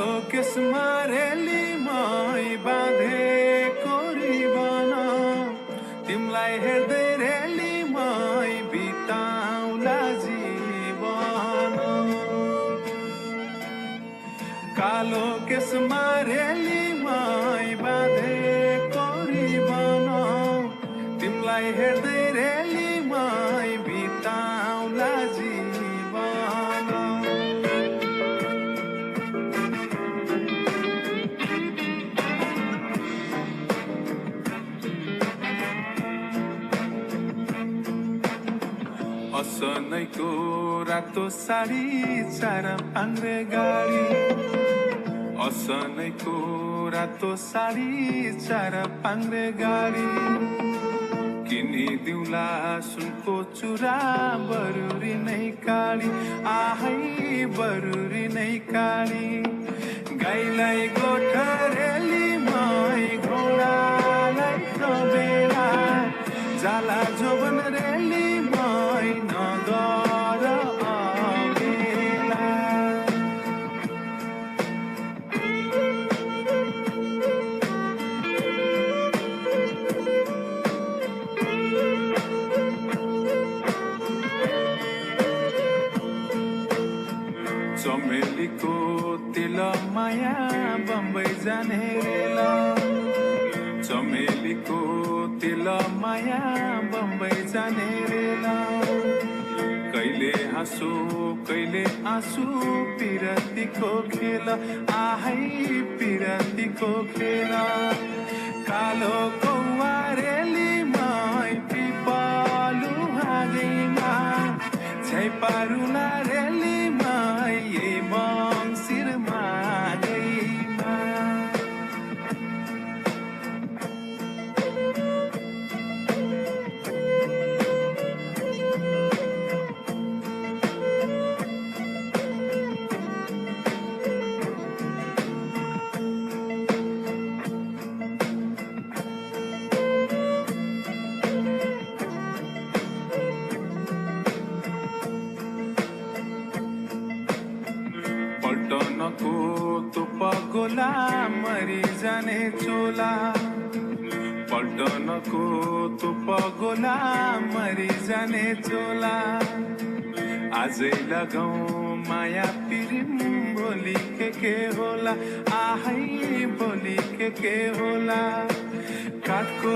कालो केसमा रेलीमै बाँधेको रिबन तिमलाई हेर्दै रेलीमै बिताउला जीवन कालो केसमा रेलीमै बाँधेको रिबन तिमलाई हेर्दै रेलीमै बिताउला जीवन असनैको रातो साडी चार पाङ्रे गाडी असनैको रातो साडी चार पाङ्रे गाडी किनिदिउँला सुनको चुरा बरुरी नै काडी आहै बरुरी नै काडी गाईलाई गोठरेलीमै घोडालाई तबेला जाला जोबन रेलीमै नगर अबेला चमेलीको तेल माया बम्बई जाने रेल चमेलीको तेल माया बम्बई जाने रेल कहिले हाँसो कहिले आँसु पिरतीको खेल आहै पिरतीको खेल कालो कौवा रेलीमै पिपलु हाँगैमा झैपारुला रेलीमै यही मङ्सिरमा गइमा पल्टनको तो पगोला मरि जाने चोला पल्टनको तो पगोला मरि जाने चोला आजै लगाऊ माया पिरिम भोलि के होला आहै भोलि के होला काठको